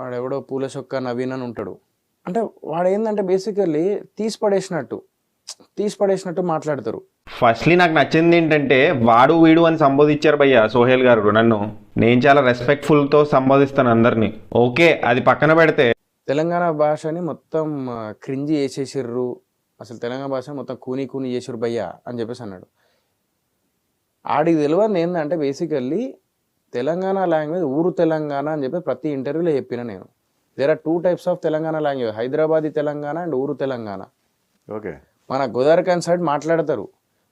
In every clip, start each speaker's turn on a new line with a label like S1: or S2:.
S1: వాడెవడో పూల చొక్క నవీన్ అని ఉంటాడు. అంటే వాడు ఏంటంటే బేసికల్లీ తీసి పడేసినట్టు మాట్లాడతారు.
S2: ఫస్ట్లీ నాకు నచ్చింది ఏంటంటే వాడు వీడు అని సంబోధించారు భయ్య సోహెల్ గారు నన్ను. నేను చాలా రెస్పెక్ట్ఫుల్తో సంబోధిస్తాను అందరినీ. ఓకే, అది పక్కన పెడితే
S1: తెలంగాణ భాషని మొత్తం క్రింజి చేసేసిర్రు, అసలు తెలంగాణ భాష మొత్తం కూని చేసిర్రు భయ్య అని చెప్పేసి అన్నాడు. ఆడికి తెలియదు ఏంటంటే బేసికల్లీ తెలంగాణ లాంగ్వేజ్ ఊరు తెలంగాణ అని చెప్పి ప్రతి ఇంటర్వ్యూలో చెప్పిన నేను. There are 2 types of Telangana language, Hyderabadi Telangana and ఊరు తెలంగాణ.
S3: ఓకే,
S1: మన గోదావరిఖాన్ సైడ్ మాట్లాడతారు.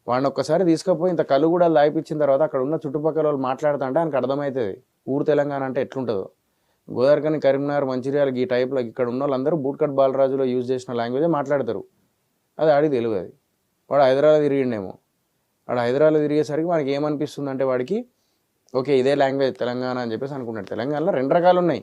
S1: వాడిని ఒక్కసారి తీసుకుపోయి ఇంత కళ్ళు కూడా దాయిపించిన తర్వాత అక్కడ ఉన్న చుట్టుపక్కల వాళ్ళు మాట్లాడుతా అంటే ఆయనకు అర్థమవుతుంది ఊరు తెలంగాణ అంటే ఎట్లుంటుందో. గోదావరిఖాన్, కరీంనగర్, మంచిర్యాల ఈ టైప్లో ఇక్కడ ఉన్న వాళ్ళందరూ బూట్కట్ బాలరాజులో యూజ్ చేసిన లాంగ్వేజే మాట్లాడతారు. అది ఆడికి తెలియదు. అది వాడు హైదరాబాద్ తిరిగిండేమో. వాడు హైదరాబాద్ తిరిగేసరికి వాడికి ఏమనిపిస్తుంది అంటే వాడికి ఓకే ఇదే లాంగ్వేజ్ తెలంగాణ అని చెప్పేసి అనుకుంటాడు. తెలంగాణలో 2 రకాలు ఉన్నాయి.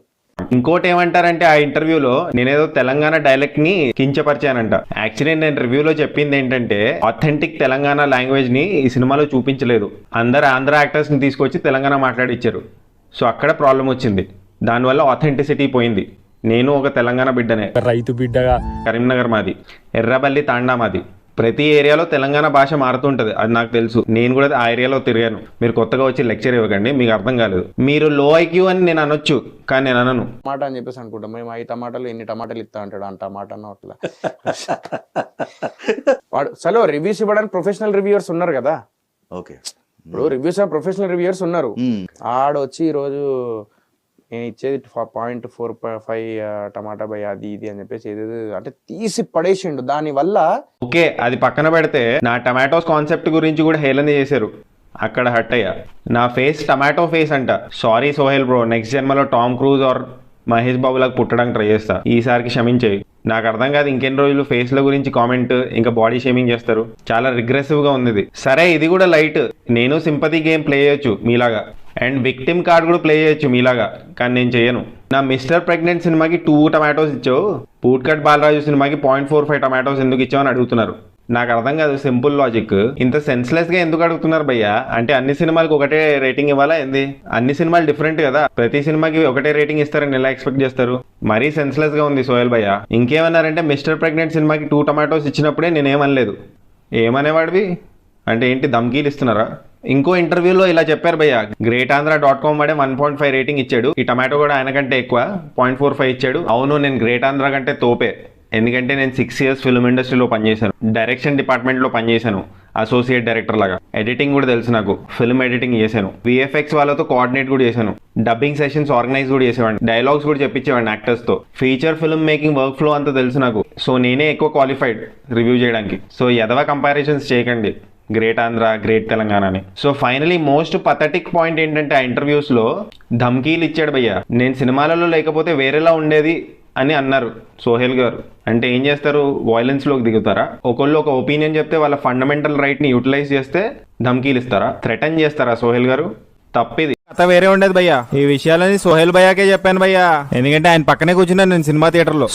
S2: ఇంకోటి ఏమంటారంటే ఆ ఇంటర్వ్యూలో నేనేదో తెలంగాణ డైలెక్ట్ ని కించపరిచానంట. యాక్చువల్లీ నేను రివ్యూలో చెప్పింది ఏంటంటే ఆథెంటిక్ తెలంగాణ లాంగ్వేజ్ ని ఈ సినిమాలో చూపించలేదు. అందరు ఆంధ్ర యాక్టర్స్ ని తీసుకొచ్చి తెలంగాణ మాట్లాడిచ్చారు. సో అక్కడ ప్రాబ్లం వచ్చింది. దానివల్ల ఆథెంటిసిటీ పోయింది. నేను ఒక తెలంగాణ బిడ్డనే,
S4: రైతు బిడ్డగా.
S2: కరీంనగర్ మాది, ఎర్రబల్లి తాండా మాది. ప్రతి ఏరియాలో తెలంగాణ భాష మారుతుంటది, అది నాకు తెలుసు. నేను కూడా ఆ ఏరియాలో తిరిగాను. మీరు కొత్తగా వచ్చి లెక్చర్ ఇవ్వకండి, మీకు అర్థం కాలేదు. మీరు లో ఐక్యూ అని నేను అనొచ్చు, కానీ నేను అనను.
S1: టమాటా అని చెప్పేసి అనుకుంటాం మేము. 5 టమాటాలు ఎన్ని టమాటాలు ఇస్తా అంటాడు. అంత టమాటా అన్న అట్లా వాడు చలో రివ్యూస్ ఇవ్వడానికి ప్రొఫెషనల్ రివ్యూవర్స్ ఉన్నారు కదా.
S3: ఓకే,
S1: ఇప్పుడు రివ్యూస్ ప్రొఫెషనల్ రివ్యూవర్స్ ఉన్నారు. ఆడొచ్చి ఈరోజు నేను ఇచ్చేది 0.45 టమాటా బై అది ఇది అని చెప్పేసి ఏదేదో అంటే తీసి పడేసిండు. దానివల్ల
S2: ఓకే, అది పక్కన పెడితే నా టమాటోస్ కాన్సెప్ట్ గురించి కూడా హేళన చేశారు. అక్కడ హట్ అయ్యా. నా ఫేస్ టమాటో ఫేస్ అంట. సారీ సోహెల్ బ్రో, నెక్స్ట్ జన్మలో Tom cruise are Mahesh Babu లాగా పుట్టడానికి ట్రై చేస్తా. ఈసారికి క్షమించేయి. నాకు అర్థం కాదు ఇంకెన్ని రోజులు ఫేస్ల గురించి కామెంట్ ఇంకా బాడీ షేమింగ్ చేస్తారు. చాలా రిగ్రెసివ్ గా ఉంది ఇది. సరే ఇది కూడా లైట్, నేను సింపతి గేమ్ ప్లే చేయొచ్చు మీలాగా, అండ్ విక్టిమ్ కార్డ్ కూడా ప్లే చేయొచ్చు మీలాగా, కానీ నేను చేయను. నా మిస్టర్ ప్రెగ్నెంట్ సినిమాకి 2 టమాటోస్ ఇచ్చావు, బూట్కట్ బాలరాజు సినిమాకి 0.45 టమాటోస్ ఎందుకు ఇచ్చావు అని అడుగుతున్నారు. నాకు అర్థం కాదు సింపుల్ లాజిక్. ఇంత సెన్స్లెస్ గా ఎందుకు అడుగుతున్నారు భయ్యా? అంటే అన్ని సినిమాలకు ఒకటే రేటింగ్ ఇవ్వాలా ఏంది? అన్ని సినిమాలు డిఫరెంట్ కదా, ప్రతి సినిమాకి ఒకటే రేటింగ్ ఇస్తారని ఎలా ఎక్స్పెక్ట్ చేస్తారు? మరీ సెన్స్లెస్ గా ఉంది సోహెల్ భయ్యా. ఇంకేమన్నారంటే మిస్టర్ ప్రెగ్నెంట్ సినిమాకి 2 టమాటోస్ ఇచ్చినప్పుడే నేనేమనలేదు. ఏమనేవాడివి అంటే ఏంటి, ధమ్కీలు ఇస్తున్నారా? ఇంకో ఇంటర్వ్యూలో ఇలా చెప్పారు భయ్య, greatandracom వాడే 1.5 రేటింగ్ ఇచ్చాడు, ఈ టమాటో కూడా ఆయన కంటే ఎక్కువ 0.45 ఇచ్చాడు. అవును, నేను గ్రేట్ ఆంధ్ర కంటే తోపే, ఎందుకంటే నేను 6 years ఫిల్మ్ ఇండస్ట్రీలో పనిచేశాను, డైరెక్షన్ డిపార్ట్మెంట్లో పనిచేశాను, అసోసియేట్ డైరెక్టర్ లాగా. ఎడిటింగ్ కూడా తెలుసు నాకు, ఫిల్మ్ ఎడిటింగ్ చేశాను, విఎఫ్ఎక్స్ వాళ్ళతో కోఆర్డినేట్ కూడా చేశాను, డబ్బింగ్ సెషన్స్ ఆర్గనైజ్ కూడా చేసేవాడిని, డైలాగ్స్ కూడా చెప్పించేవాడిని యాక్టర్స్తో, feature film making work flow అంతా తెలుసు నాకు. సో నేనే ఎక్కువ క్వాలిఫైడ్ రివ్యూ చేయడానికి. సో ఎదవ కంపారిజన్స్ చేయకండి గ్రేట్ ఆంధ్ర గ్రేట్ తెలంగాణ అని. So finally most pathetic point ఏంటంటే ఆ ఇంటర్వ్యూస్ లో ధమ్కీలు ఇచ్చాడు భయ్య. నేను సినిమాలలో లేకపోతే వేరేలా ఉండేది అని అన్నారు సోహెల్ గారు. అంటే ఏం చేస్తారు, వైలెన్స్ లోకి దిగుతారా? ఒకళ్ళు ఒక ఒపీనియన్ చెప్తే వాళ్ళ ఫండమెంటల్ రైట్ ని యూటిలైజ్ చేస్తే ధమ్కీలు ఇస్తారా, థ్రెటన్ చేస్తారా సోహెల్ గారు? తప్పిది.
S4: కథ వేరే ఉండేది భయ్యా. ఈ విషయాలని సోహెల్ భయ్యాకే చెప్పాను భయ్యా, ఎందుకంటే ఆయన పక్కనే కూర్చున్నాను నేను సినిమా థియేటర్ లో.